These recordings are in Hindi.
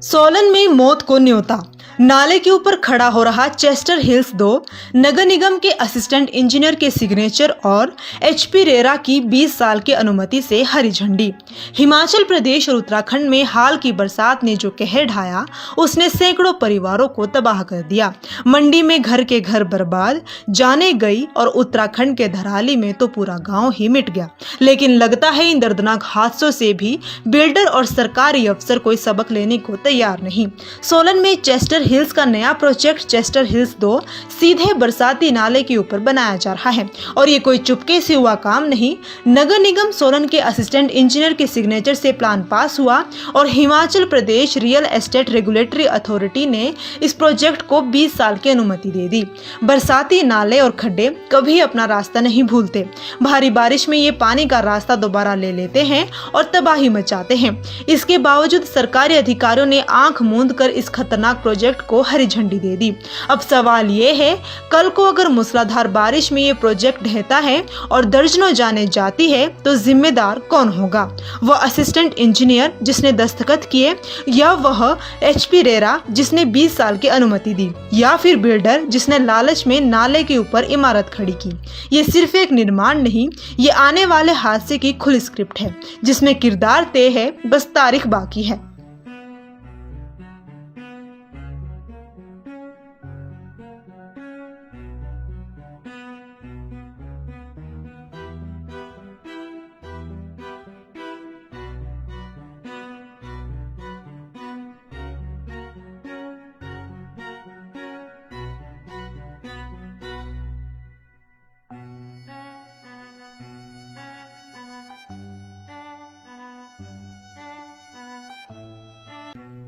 सोलन में मौत को न्योता। नाले के ऊपर खड़ा हो रहा चेस्टर हिल्स 2 नगर निगम के असिस्टेंट इंजीनियर के सिग्नेचर और एचपी रेरा की 20 साल की अनुमति से हरी झंडी। हिमाचल प्रदेश और उत्तराखंड में हाल की बरसात ने जो कहर ढाया उसने सैकड़ों परिवारों को तबाह कर दिया। मंडी में घर के घर बर्बाद जाने गई और उत्तराखंड के धराली में तो पूरा गाँव ही मिट गया। लेकिन लगता है इन दर्दनाक हादसों से भी बिल्डर और सरकारी अफसर कोई सबक लेने को तैयार नहीं। सोलन में चेस्टर हिल्स का नया प्रोजेक्ट चेस्टर हिल्स 2 सीधे बरसाती नाले के ऊपर बनाया जा रहा है और ये कोई चुपके से हुआ काम नहीं। नगर निगम सोलन के असिस्टेंट इंजीनियर के सिग्नेचर से प्लान पास हुआ और Himachal Pradesh real estate regulatory authority ने इस प्रोजेक्ट को 20 साल की अनुमति दे दी। बरसाती नाले और खड्डे कभी अपना रास्ता नहीं भूलते। भारी बारिश में ये पानी का रास्ता दोबारा ले लेते हैं और तबाही मचाते हैं। इसके बावजूद सरकारी अधिकारियों ने आंख मूंद कर इस खतरनाक प्रोजेक्ट को हरी झंडी दे दी। अब सवाल ये है, कल को अगर मूसलाधार बारिश में ये प्रोजेक्ट ढहता है और दर्जनों जाने जाती है तो जिम्मेदार कौन होगा? वह असिस्टेंट इंजीनियर जिसने दस्तखत किए, या वह एचपी रेरा जिसने 20 साल की अनुमति दी, या फिर बिल्डर जिसने लालच में नाले के ऊपर इमारत खड़ी की? ये सिर्फ एक निर्माण नहीं, ये आने वाले हादसे की खुली स्क्रिप्ट है जिसमें किरदार तय है, बस तारीख बाकी है।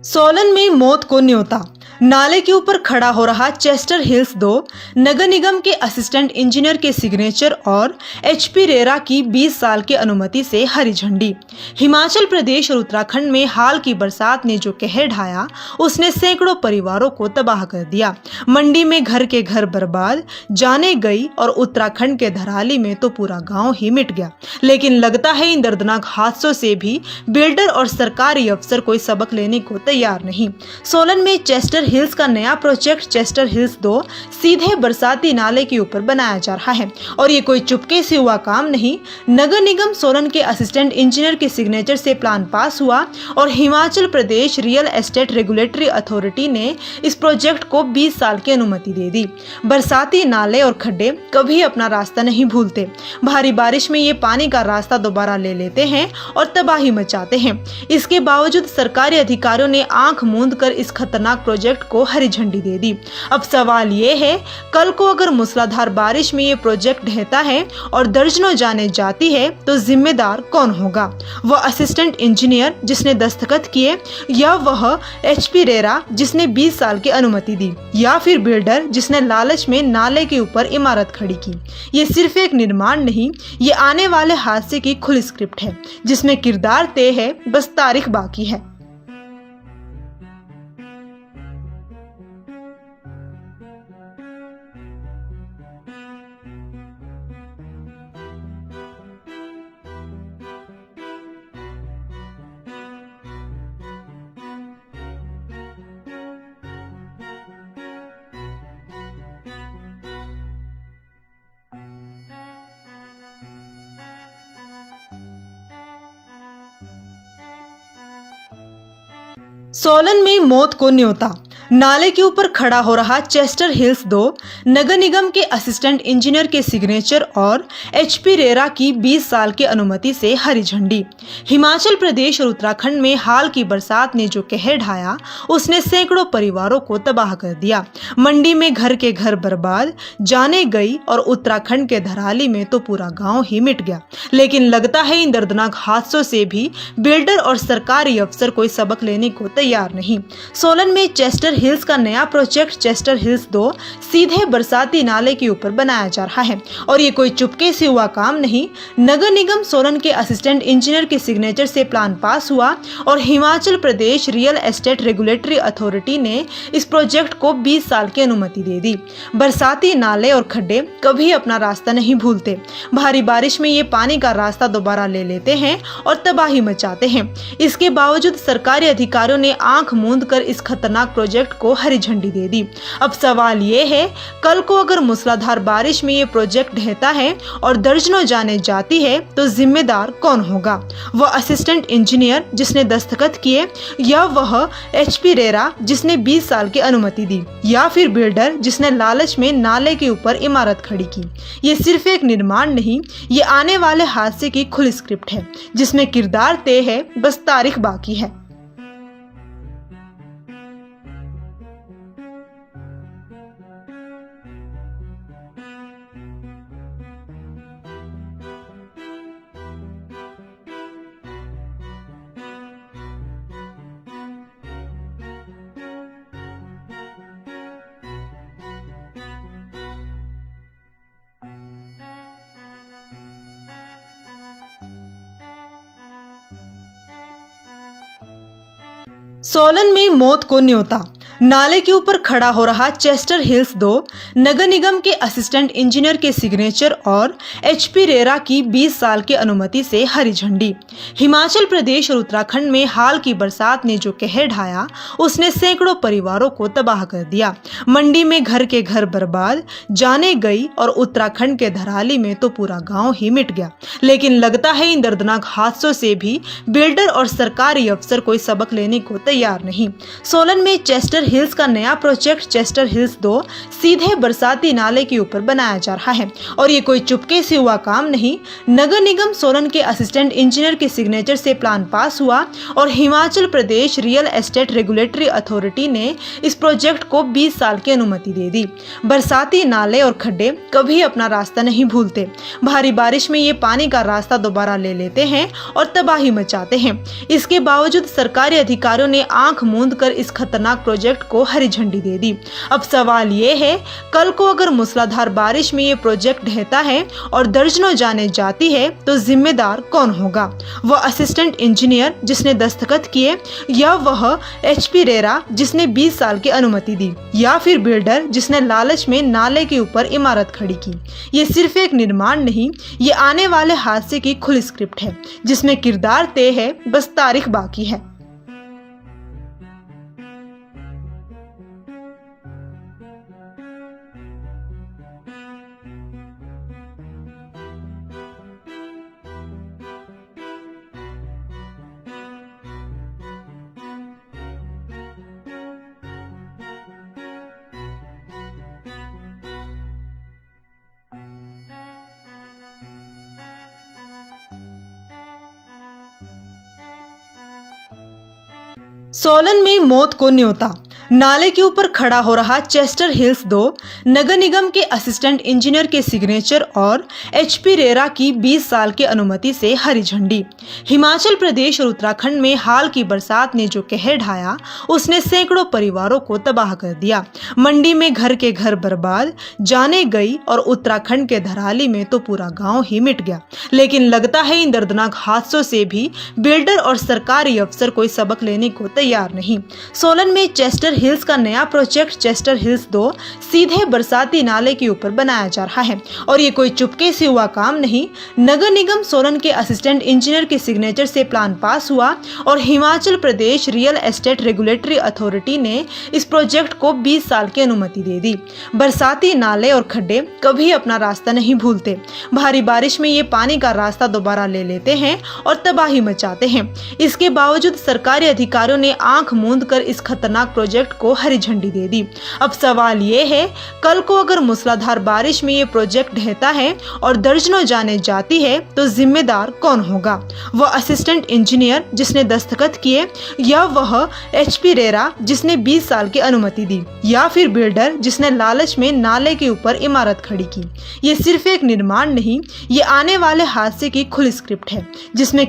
सोलन में मौत को न्योता। नाले के ऊपर खड़ा हो रहा चेस्टर हिल्स 2 नगर निगम के असिस्टेंट इंजीनियर के सिग्नेचर और एचपी रेरा की 20 साल की अनुमति से हरी झंडी। हिमाचल प्रदेश और उत्तराखंड में हाल की बरसात ने जो कहर ढाया उसने सैकड़ों परिवारों को तबाह कर दिया। मंडी में घर के घर बर्बाद जाने गई और उत्तराखंड के धराली में तो पूरा गाँव ही मिट गया। लेकिन लगता है इन दर्दनाक हादसों से भी बिल्डर और सरकारी अफसर कोई सबक लेने को तैयार नहीं। सोलन में चेस्टर हिल्स का नया प्रोजेक्ट चेस्टर हिल्स 2 सीधे बरसाती नाले के ऊपर बनाया जा रहा है और ये कोई चुपके से हुआ काम नहीं। नगर निगम सोलन के असिस्टेंट इंजीनियर के सिग्नेचर से प्लान पास हुआ और Himachal Pradesh real estate regulatory authority ने इस प्रोजेक्ट को 20 साल की अनुमति दे दी। बरसाती नाले और खड्डे कभी अपना रास्ता नहीं भूलते। भारी बारिश में ये पानी का रास्ता दोबारा ले लेते हैं और तबाही मचाते हैं। इसके बावजूद सरकारी अधिकारियों ने आंख मूंद कर इस खतरनाक प्रोजेक्ट को हरी झंडी दे दी। अब सवाल ये है, कल को अगर मूसलाधार बारिश में ये प्रोजेक्ट ढहता है और दर्जनों जाने जाती है तो जिम्मेदार कौन होगा? वह असिस्टेंट इंजीनियर जिसने दस्तखत किए, या वह एचपी रेरा जिसने 20 साल की अनुमति दी, या फिर बिल्डर जिसने लालच में नाले के ऊपर इमारत खड़ी की? ये सिर्फ एक निर्माण नहीं, ये आने वाले हादसे की खुली स्क्रिप्ट है जिसमें किरदार तय है, बस तारीख बाकी है। सोलन में मौत को न्योता। नाले के ऊपर खड़ा हो रहा चेस्टर हिल्स 2 नगर निगम के असिस्टेंट इंजीनियर के सिग्नेचर और एचपी रेरा की 20 साल की अनुमति से हरी झंडी। हिमाचल प्रदेश और उत्तराखंड में हाल की बरसात ने जो कहर ढाया उसने सैकड़ों परिवारों को तबाह कर दिया। मंडी में घर के घर बर्बाद जाने गई और उत्तराखंड के धराली में तो पूरा गाँव ही मिट गया। लेकिन लगता है इन दर्दनाक हादसों से भी बिल्डर और सरकारी अफसर कोई सबक लेने को तैयार नहीं। सोलन में चेस्टर चेस्टर हिल्स का नया प्रोजेक्ट चेस्टर हिल्स 2 सीधे बरसाती नाले के ऊपर बनाया जा रहा है और ये कोई चुपके से हुआ काम नहीं। नगर निगम सोलन के असिस्टेंट इंजीनियर के सिग्नेचर से प्लान पास हुआ और Himachal Pradesh real estate regulatory authority ने इस प्रोजेक्ट को 20 साल की अनुमति दे दी। बरसाती नाले और खड्डे कभी अपना रास्ता नहीं भूलते। भारी बारिश में ये पानी का रास्ता दोबारा ले लेते हैं और तबाही मचाते हैं। इसके बावजूद सरकारी अधिकारियों ने आंख मूंद कर इस खतरनाक प्रोजेक्ट को हरी झंडी दे दी। अब सवाल ये है, कल को अगर मूसलाधार बारिश में ये प्रोजेक्ट ढहता है और दर्जनों जाने जाती है तो जिम्मेदार कौन होगा? वह असिस्टेंट इंजीनियर जिसने दस्तखत किए, या वह HP रेरा जिसने 20 साल की अनुमति दी, या फिर बिल्डर जिसने लालच में नाले के ऊपर इमारत खड़ी की? ये सिर्फ एक निर्माण नहीं, ये आने वाले हादसे की खुली स्क्रिप्ट है जिसमें किरदार तय है, बस तारीख बाकी है। सोलन में मौत को न्योता, नाले के ऊपर खड़ा हो रहा चेस्टर हिल्स 2 नगर निगम के असिस्टेंट इंजीनियर के सिग्नेचर और HP रेरा की 20 साल की अनुमति से हरी झंडी। हिमाचल प्रदेश और उत्तराखंड में हाल की बरसात ने जो कहर ढाया, उसने सैकड़ों परिवारों को तबाह कर दिया। मंडी में घर के घर बर्बाद जाने गई और उत्तराखंड के धराली में तो पूरा गाँव ही मिट गया। लेकिन लगता है इन दर्दनाक हादसों से भी बिल्डर और सरकारी अफसर कोई सबक लेने को तैयार नहीं। सोलन में चेस्टर हिल्स का नया प्रोजेक्ट चेस्टर हिल्स 2 सीधे बरसाती नाले के ऊपर बनाया जा रहा है और ये कोई चुपके से हुआ काम नहीं। नगर निगम सोलन के असिस्टेंट इंजीनियर के सिग्नेचर से प्लान पास हुआ और Himachal Pradesh real estate regulatory authority ने इस प्रोजेक्ट को 20 साल की अनुमति दे दी। बरसाती नाले और खड्डे कभी अपना रास्ता नहीं भूलते। भारी बारिश में ये पानी का रास्ता दोबारा ले लेते हैं और तबाही मचाते हैं। इसके बावजूद सरकारी अधिकारियों ने आंख मूंद कर इस खतरनाक प्रोजेक्ट को हरी झंडी दे दी। अब सवाल ये है, कल को अगर मूसलाधार बारिश में ये प्रोजेक्ट ढहता है और दर्जनों जाने जाती है तो जिम्मेदार कौन होगा? वह असिस्टेंट इंजीनियर जिसने दस्तखत किए, या वह HP रेरा जिसने 20 साल की अनुमति दी, या फिर बिल्डर जिसने लालच में नाले के ऊपर इमारत खड़ी की? ये सिर्फ एक निर्माण नहीं, ये आने वाले हादसे की खुली स्क्रिप्ट है जिसमें किरदार तय है, बस तारीख बाकी है। सोलन में मौत को न्योता, नाले के ऊपर खड़ा हो रहा चेस्टर हिल्स 2 नगर निगम के असिस्टेंट इंजीनियर के सिग्नेचर और HP रेरा की 20 साल की अनुमति से हरी झंडी। हिमाचल प्रदेश और उत्तराखंड में हाल की बरसात ने जो कहर ढाया, उसने सैकड़ों परिवारों को तबाह कर दिया। मंडी में घर के घर बर्बाद जाने गई और उत्तराखंड के धराली में तो पूरा गाँव ही मिट गया। लेकिन लगता है इन दर्दनाक हादसों से भी बिल्डर और सरकारी अफसर कोई सबक लेने को तैयार नहीं। सोलन में चेस्टर हिल्स का नया प्रोजेक्ट चेस्टर हिल्स 2 सीधे बरसाती नाले के ऊपर बनाया जा रहा है और ये कोई चुपके से हुआ काम नहीं। नगर निगम सोलन के असिस्टेंट इंजीनियर के सिग्नेचर से प्लान पास हुआ और Himachal Pradesh real estate regulatory authority ने इस प्रोजेक्ट को 20 साल की अनुमति दे दी। बरसाती नाले और खड्डे कभी अपना रास्ता नहीं भूलते। भारी बारिश में ये पानी का रास्ता दोबारा ले लेते हैं और तबाही मचाते हैं। इसके बावजूद सरकारी अधिकारियों ने आंख मूंद कर इस खतरनाक प्रोजेक्ट को हरी झंडी दे दी। अब सवाल ये है, कल को अगर मूसलाधार बारिश में ये प्रोजेक्ट ढहता है और दर्जनों जाने जाती है तो जिम्मेदार कौन होगा? वह असिस्टेंट इंजीनियर जिसने दस्तखत किए, या वह HP रेरा जिसने 20 साल की अनुमति दी, या फिर बिल्डर जिसने लालच में नाले के ऊपर इमारत खड़ी की? ये सिर्फ एक निर्माण नहीं, ये आने वाले हादसे की खुली स्क्रिप्ट है जिसमें